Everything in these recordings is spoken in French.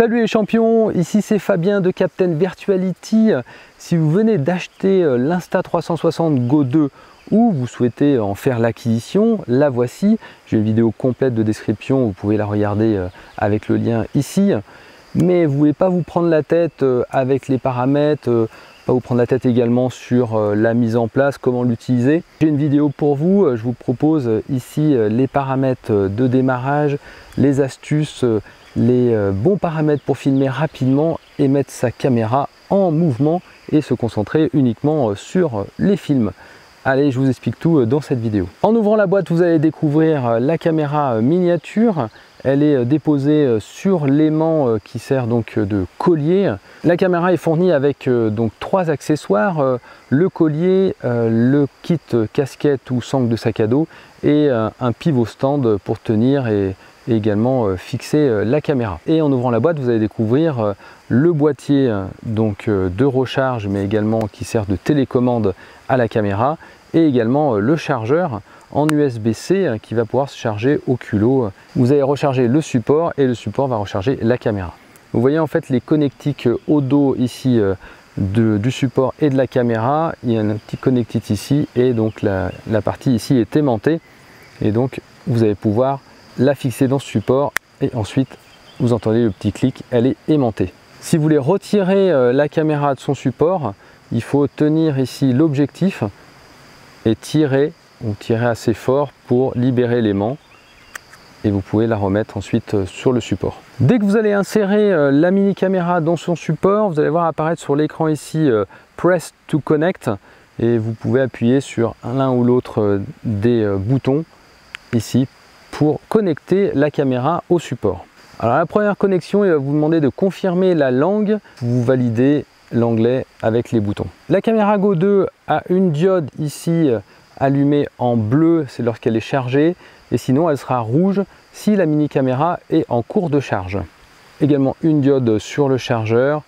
Salut les champions, ici c'est Fabien de Captain Virtuality. Si vous venez d'acheter l'Insta360 Go 2 ou vous souhaitez en faire l'acquisition, la voici. J'ai une vidéo complète de description, vous pouvez la regarder avec le lien ici. Mais vous ne voulez pas vous prendre la tête avec les paramètres, pas vous prendre la tête également sur la mise en place, comment l'utiliser. J'ai une vidéo pour vous, je vous propose ici les paramètres de démarrage, les astuces, les bons paramètres pour filmer rapidement et mettre sa caméra en mouvement et se concentrer uniquement sur les films. Allez, je vous explique tout dans cette vidéo. En ouvrant la boîte, vous allez découvrir la caméra miniature. Elle est déposée sur l'aimant qui sert donc de collier. La caméra est fournie avec donc 3 accessoires, le collier, le kit casquette ou sangle de sac à dos et un pivot stand pour tenir et également fixer la caméra. Et en ouvrant la boîte, vous allez découvrir le boîtier donc de recharge, mais également qui sert de télécommande à la caméra, et également le chargeur en USB-C qui va pouvoir se charger au culot. Vous allez recharger le support et le support va recharger la caméra. Vous voyez en fait les connectiques au dos ici du support et de la caméra. Il y a un petit connectique ici et donc la partie ici est aimantée et donc vous allez pouvoir la fixer dans ce support et ensuite vous entendez le petit clic, elle est aimantée. Si vous voulez retirer la caméra de son support, il faut tenir ici l'objectif et tirer assez fort pour libérer l'aimant et vous pouvez la remettre ensuite sur le support. Dès que vous allez insérer la mini caméra dans son support, vous allez voir apparaître sur l'écran ici Press to Connect et vous pouvez appuyer sur l'un ou l'autre des boutons ici pour connecter la caméra au support. Alors la première connexion, il va vous demander de confirmer la langue, vous validez l'anglais avec les boutons. La caméra Go 2 a une diode ici allumée en bleu, c'est lorsqu'elle est chargée, et sinon elle sera rouge si la mini caméra est en cours de charge. Également une diode sur le chargeur,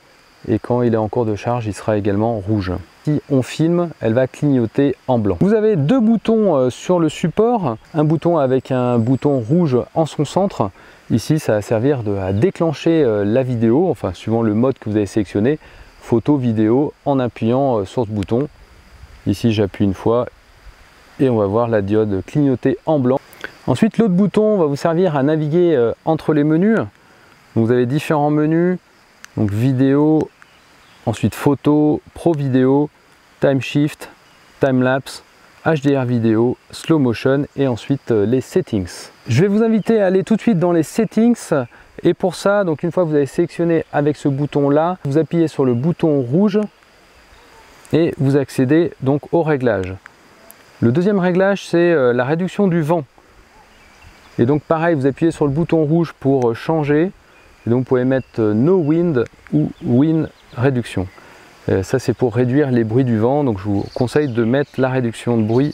et quand il est en cours de charge, il sera également rouge. Si on filme, elle va clignoter en blanc. Vous avez 2 boutons sur le support, un bouton avec un bouton rouge en son centre. Ici, ça va servir à déclencher la vidéo, enfin suivant le mode que vous avez sélectionné, photo, vidéo, en appuyant sur ce bouton. Ici, j'appuie une fois et on va voir la diode clignoter en blanc. Ensuite, l'autre bouton va vous servir à naviguer entre les menus. Donc, vous avez différents menus, donc vidéo, ensuite photo, pro vidéo, time shift, time lapse, HDR vidéo, slow motion et ensuite les settings. Je vais vous inviter à aller tout de suite dans les settings et pour ça, donc une fois que vous avez sélectionné avec ce bouton là, vous appuyez sur le bouton rouge et vous accédez donc au réglage. Le deuxième réglage, c'est la réduction du vent. Et donc pareil, vous appuyez sur le bouton rouge pour changer. Et donc vous pouvez mettre No Wind ou Wind réduction. Ça c'est pour réduire les bruits du vent. Donc je vous conseille de mettre la réduction de bruit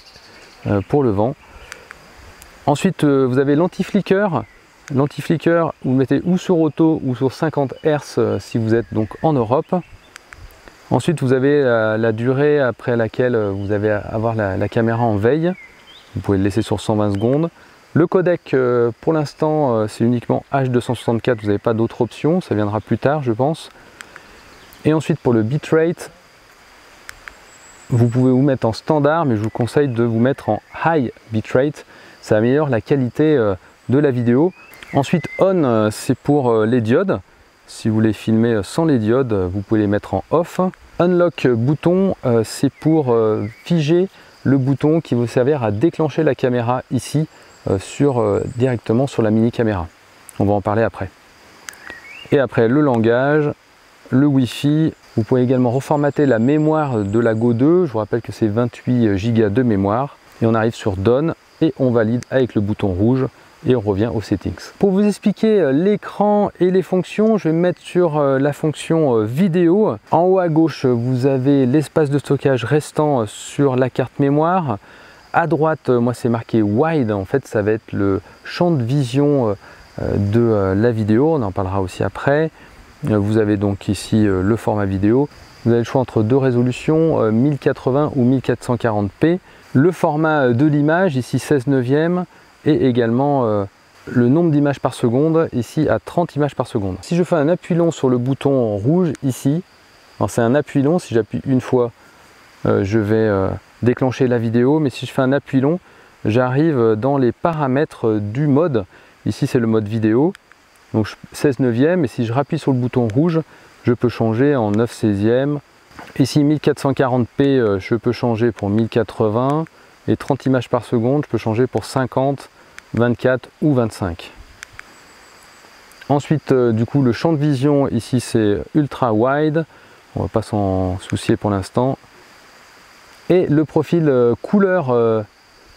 pour le vent. Ensuite vous avez l'anti-flicker. L'anti-flicker, vous mettez ou sur auto ou sur 50 Hz si vous êtes donc en Europe. Ensuite, vous avez la durée après laquelle vous allez avoir la caméra en veille. Vous pouvez le laisser sur 120 secondes. Le codec, pour l'instant, c'est uniquement H264. Vous n'avez pas d'autres options. Ça viendra plus tard, je pense. Et ensuite, pour le bitrate, vous pouvez vous mettre en standard, mais je vous conseille de vous mettre en high bitrate. Ça améliore la qualité de la vidéo. Ensuite, on, c'est pour les diodes. Si vous voulez filmer sans les diodes, vous pouvez les mettre en off. Unlock bouton, c'est pour figer le bouton qui va vous servir à déclencher la caméra ici directement sur la mini caméra. On va en parler après. Et après le langage, le Wi-Fi. Vous pouvez également reformater la mémoire de la Go 2. Je vous rappelle que c'est 28 Go de mémoire. Et on arrive sur Done et on valide avec le bouton rouge. Et on revient aux settings. Pour vous expliquer l'écran et les fonctions, je vais me mettre sur la fonction vidéo. En haut à gauche, vous avez l'espace de stockage restant sur la carte mémoire. À droite, moi c'est marqué wide, en fait ça va être le champ de vision de la vidéo, on en parlera aussi après. Vous avez donc ici le format vidéo. Vous avez le choix entre 2 résolutions, 1080 ou 1440p. Le format de l'image, ici 16 neuvième. Et également le nombre d'images par seconde ici à 30 images par seconde. Si je fais un appui long sur le bouton rouge ici, c'est un appui long, si j'appuie une fois, je vais déclencher la vidéo, mais si je fais un appui long, j'arrive dans les paramètres du mode. Ici c'est le mode vidéo, donc 16/9, et si je rappuie sur le bouton rouge, je peux changer en 9/16. Ici 1440p, je peux changer pour 1080, et 30 images par seconde, je peux changer pour 50, 24 ou 25. Ensuite, du coup, le champ de vision, ici c'est ultra wide, on va pas s'en soucier pour l'instant. Et le profil couleur,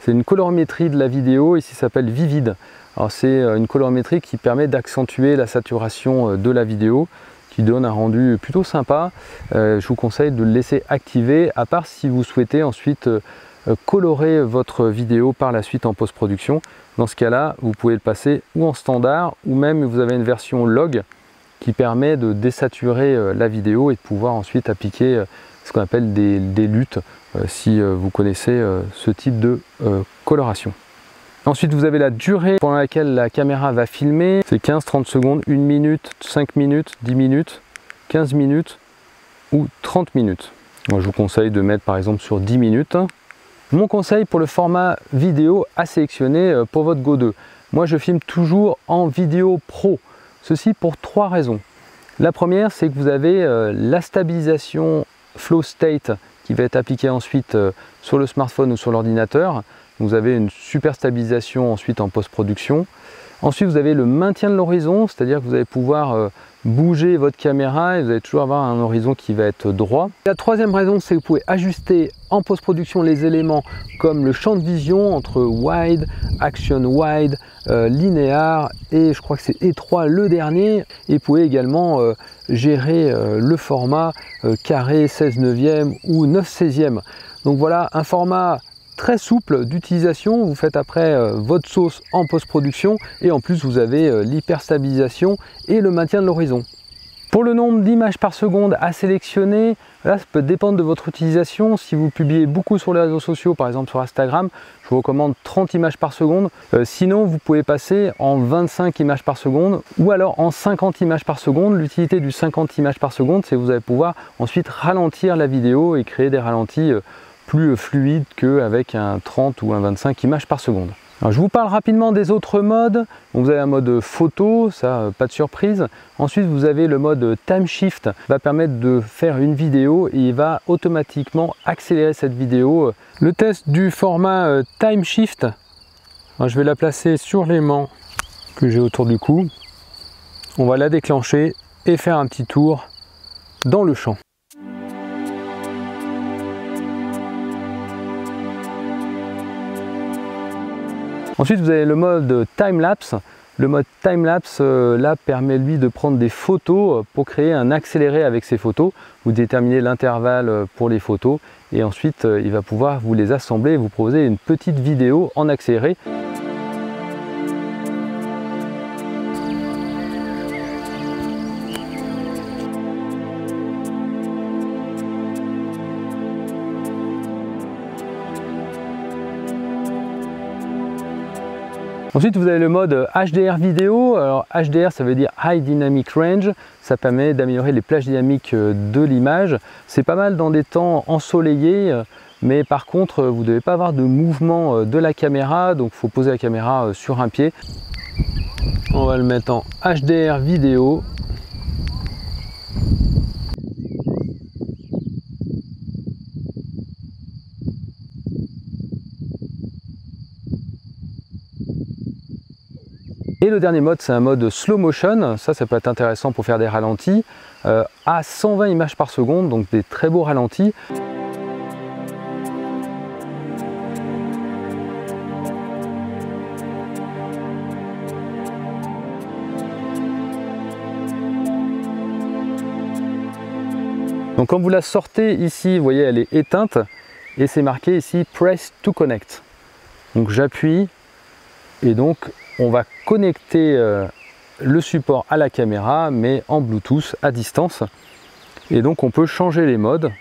c'est une colorimétrie de la vidéo, ici ça s'appelle Vivid. Alors c'est une colorimétrie qui permet d'accentuer la saturation de la vidéo, qui donne un rendu plutôt sympa. Je vous conseille de le laisser activer, à part si vous souhaitez ensuite colorer votre vidéo par la suite en post-production. Dans ce cas-là, vous pouvez le passer ou en standard, ou même vous avez une version log qui permet de désaturer la vidéo et de pouvoir ensuite appliquer ce qu'on appelle des luttes, si vous connaissez ce type de coloration. Ensuite, vous avez la durée pendant laquelle la caméra va filmer. C'est 15, 30 secondes, 1 minute, 5 minutes, 10 minutes, 15 minutes ou 30 minutes. Moi, je vous conseille de mettre par exemple sur 10 minutes. Mon conseil pour le format vidéo à sélectionner pour votre Go 2. Moi, je filme toujours en vidéo pro. Ceci pour 3 raisons. La première, c'est que vous avez la stabilisation flow state qui va être appliquée ensuite sur le smartphone ou sur l'ordinateur. Vous avez une super stabilisation ensuite en post-production. Ensuite, vous avez le maintien de l'horizon, c'est-à-dire que vous allez pouvoir bouger votre caméra et vous allez toujours avoir un horizon qui va être droit. La troisième raison, c'est que vous pouvez ajuster en post-production les éléments comme le champ de vision entre wide, action wide, linéaire et je crois que c'est étroit le dernier. Et vous pouvez également gérer le format carré 16/9 ou 9/16. Donc voilà, un format très souple d'utilisation. Vous faites après votre sauce en post-production et en plus vous avez l'hyperstabilisation et le maintien de l'horizon. Pour le nombre d'images par seconde à sélectionner, là ça peut dépendre de votre utilisation. Si vous publiez beaucoup sur les réseaux sociaux, par exemple sur Instagram, je vous recommande 30 images par seconde. Sinon vous pouvez passer en 25 images par seconde ou alors en 50 images par seconde. L'utilité du 50 images par seconde, c'est que vous allez pouvoir ensuite ralentir la vidéo et créer des ralentis plus fluide qu'avec un 30 ou un 25 images par seconde. Alors, je vous parle rapidement des autres modes. Donc, vous avez un mode photo, ça pas de surprise. Ensuite vous avez le mode time shift, va permettre de faire une vidéo et il va automatiquement accélérer cette vidéo. Le test du format time shift, alors, je vais la placer sur l'aimant que j'ai autour du cou. On va la déclencher et faire un petit tour dans le champ. Ensuite, vous avez le mode time-lapse. Le mode time-lapse, là, permet lui de prendre des photos pour créer un accéléré avec ces photos. Vous déterminez l'intervalle pour les photos et ensuite, il va pouvoir vous les assembler et vous proposer une petite vidéo en accéléré. Ensuite, vous avez le mode HDR vidéo. Alors, HDR, ça veut dire High Dynamic Range. Ça permet d'améliorer les plages dynamiques de l'image. C'est pas mal dans des temps ensoleillés, mais par contre, vous ne devez pas avoir de mouvement de la caméra. Donc, il faut poser la caméra sur un pied. On va le mettre en HDR vidéo. Et le dernier mode, c'est un mode slow motion. Ça peut être intéressant pour faire des ralentis à 120 images par seconde, donc des très beaux ralentis. Donc quand vous la sortez ici, vous voyez, elle est éteinte et c'est marqué ici Press to Connect. Donc j'appuie et donc on va connecter le support à la caméra, mais en Bluetooth à distance. Et donc on peut changer les modes.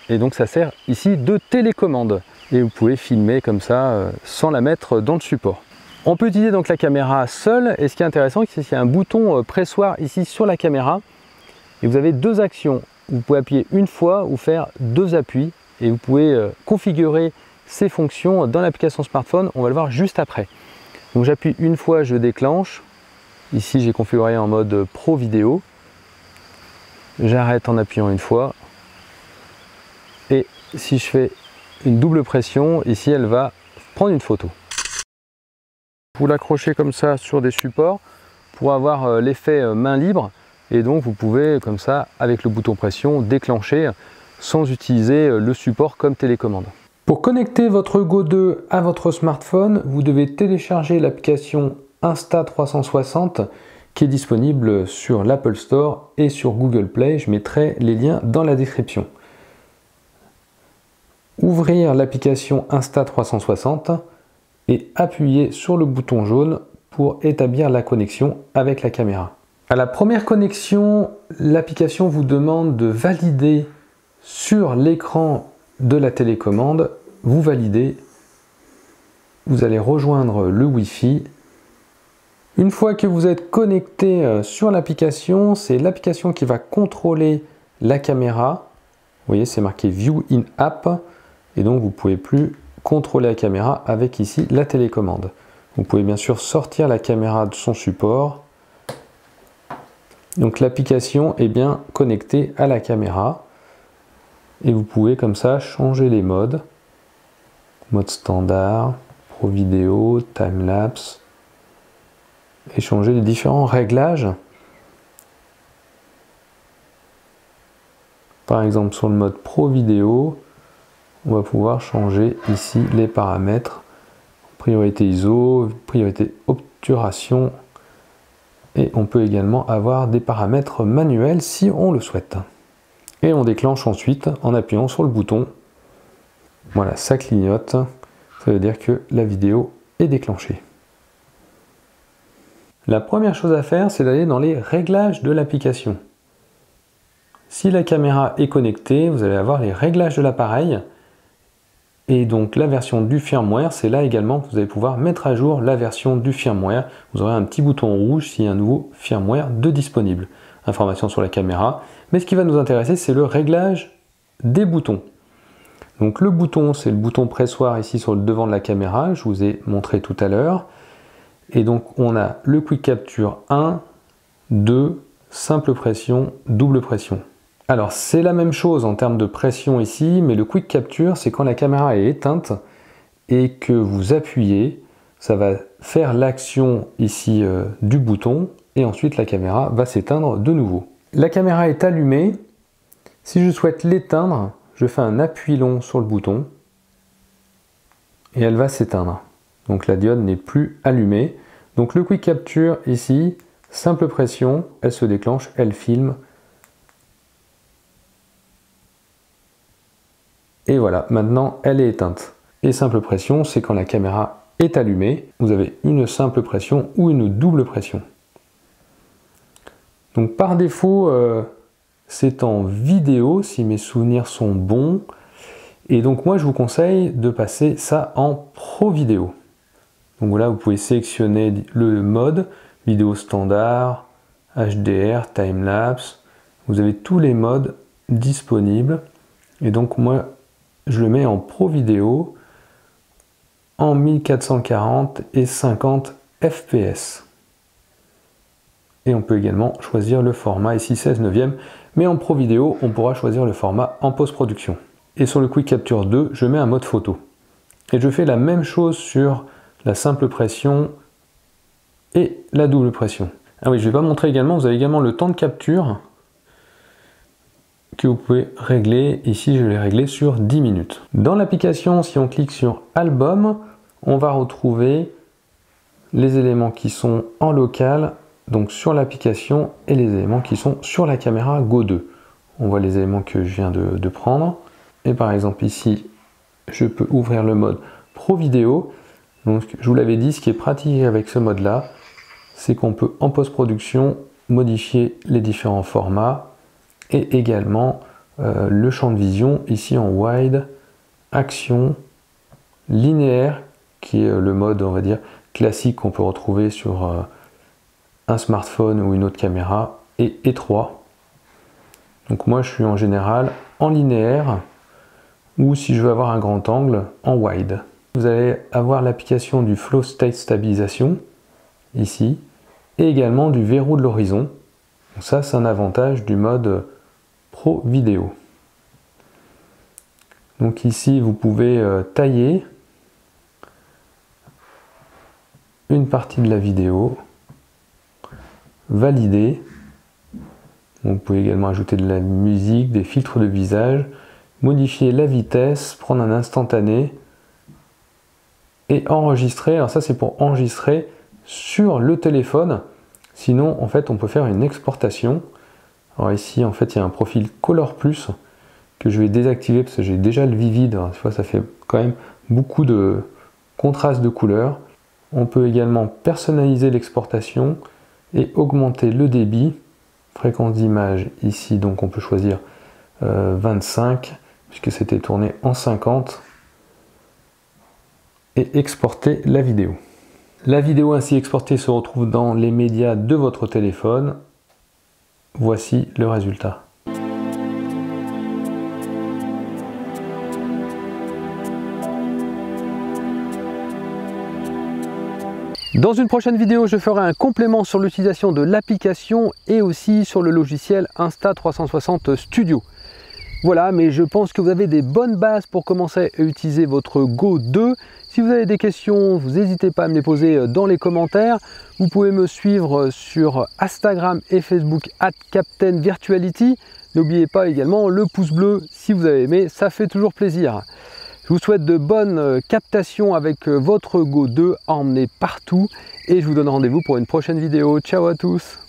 Et donc ça sert ici de télécommande. Et vous pouvez filmer comme ça sans la mettre dans le support. On peut utiliser donc la caméra seule, et ce qui est intéressant, c'est qu'il y a un bouton pressoir ici sur la caméra, et vous avez deux actions. Vous pouvez appuyer une fois ou faire deux appuis, et vous pouvez configurer ces fonctions dans l'application smartphone. On va le voir juste après. Donc j'appuie une fois, je déclenche. Ici j'ai configuré en mode pro vidéo. J'arrête en appuyant une fois. Et si je fais une double pression, ici elle va prendre une photo. Vous l'accrochez comme ça sur des supports pour avoir l'effet main libre, et donc vous pouvez comme ça avec le bouton pression déclencher sans utiliser le support comme télécommande. Pour connecter votre Go 2 à votre smartphone, vous devez télécharger l'application Insta360 qui est disponible sur l'Apple Store et sur Google Play. Je mettrai les liens dans la description. Ouvrir l'application Insta360 et appuyer sur le bouton jaune pour établir la connexion avec la caméra. À la première connexion, l'application vous demande de valider sur l'écran de la télécommande. Vous validez, vous allez rejoindre le Wi-Fi. Une fois que vous êtes connecté sur l'application, c'est l'application qui va contrôler la caméra. Vous voyez, c'est marqué View in App, et donc vous ne pouvez plus contrôler la caméra avec ici la télécommande. Vous pouvez bien sûr sortir la caméra de son support. Donc l'application est bien connectée à la caméra, et vous pouvez comme ça changer les modes. Mode standard, pro vidéo, time-lapse, et changer les différents réglages. Par exemple sur le mode pro vidéo, on va pouvoir changer ici les paramètres, priorité ISO, priorité obturation, et on peut également avoir des paramètres manuels si on le souhaite. Et on déclenche ensuite en appuyant sur le bouton. Voilà, ça clignote, ça veut dire que la vidéo est déclenchée. La première chose à faire, c'est d'aller dans les réglages de l'application. Si la caméra est connectée, vous allez avoir les réglages de l'appareil. Et donc la version du firmware, c'est là également que vous allez pouvoir mettre à jour la version du firmware. Vous aurez un petit bouton rouge s'il y a un nouveau firmware de disponible. Information sur la caméra. Mais ce qui va nous intéresser, c'est le réglage des boutons. Donc le bouton, c'est le bouton pressoir ici sur le devant de la caméra, je vous ai montré tout à l'heure. Et donc on a le Quick Capture 1, 2, simple pression, double pression. Alors c'est la même chose en termes de pression ici, mais le Quick Capture, c'est quand la caméra est éteinte et que vous appuyez, ça va faire l'action ici du bouton, et ensuite la caméra va s'éteindre de nouveau. La caméra est allumée. Si je souhaite l'éteindre, je fais un appui long sur le bouton et elle va s'éteindre. Donc la diode n'est plus allumée. Donc le Quick Capture ici, simple pression, elle se déclenche, elle filme. Et voilà, maintenant elle est éteinte. Et simple pression, c'est quand la caméra est allumée. Vous avez une simple pression ou une double pression. Donc par défaut, c'est en vidéo, si mes souvenirs sont bons. Et donc moi, je vous conseille de passer ça en pro vidéo. Donc voilà, vous pouvez sélectionner le mode, vidéo standard, HDR, time-lapse. Vous avez tous les modes disponibles. Et donc moi, je le mets en pro vidéo en 1440 et 50 fps. Et on peut également choisir le format, ici 16/9, mais en pro vidéo, on pourra choisir le format en post-production. Et sur le Quick Capture 2, je mets un mode photo. Et je fais la même chose sur la simple pression et la double pression. Ah oui, je vais pas montrer également, vous avez également le temps de capture que vous pouvez régler. Ici, je l'ai réglé sur 10 minutes. Dans l'application, si on clique sur Album, on va retrouver les éléments qui sont en local, donc sur l'application, et les éléments qui sont sur la caméra Go 2. On voit les éléments que je viens de prendre. Et par exemple ici, je peux ouvrir le mode Pro Vidéo. Donc je vous l'avais dit, ce qui est pratique avec ce mode-là, c'est qu'on peut en post-production modifier les différents formats et également le champ de vision ici en wide, action, linéaire, qui est le mode, on va dire, classique qu'on peut retrouver sur un smartphone ou une autre caméra, et étroit. Donc moi je suis en général en linéaire, ou si je veux avoir un grand angle, en wide. Vous allez avoir l'application du Flow State Stabilisation, ici, et également du verrou de l'horizon. Ça c'est un avantage du mode Pro Vidéo. Donc ici vous pouvez tailler une partie de la vidéo, valider. Vous pouvez également ajouter de la musique, des filtres de visage, modifier la vitesse, prendre un instantané et enregistrer. Alors ça c'est pour enregistrer sur le téléphone. Sinon en fait on peut faire une exportation. Alors ici en fait il y a un profil Color Plus que je vais désactiver parce que j'ai déjà le vivide. Alors, tu vois, ça fait quand même beaucoup de contraste de couleurs. On peut également personnaliser l'exportation et augmenter le débit. Fréquence d'image ici, donc on peut choisir 25 puisque c'était tourné en 50 et exporter la vidéo. La vidéo ainsi exportée se retrouve dans les médias de votre téléphone. Voici le résultat. Dans une prochaine vidéo, je ferai un complément sur l'utilisation de l'application et aussi sur le logiciel Insta360 Studio. Voilà, mais je pense que vous avez des bonnes bases pour commencer à utiliser votre Go 2. Si vous avez des questions, vous n'hésitez pas à me les poser dans les commentaires. Vous pouvez me suivre sur Instagram et Facebook @CaptainVirtuality. N'oubliez pas également le pouce bleu si vous avez aimé, ça fait toujours plaisir. Je vous souhaite de bonnes captations avec votre Go 2 à emmener partout et je vous donne rendez-vous pour une prochaine vidéo. Ciao à tous!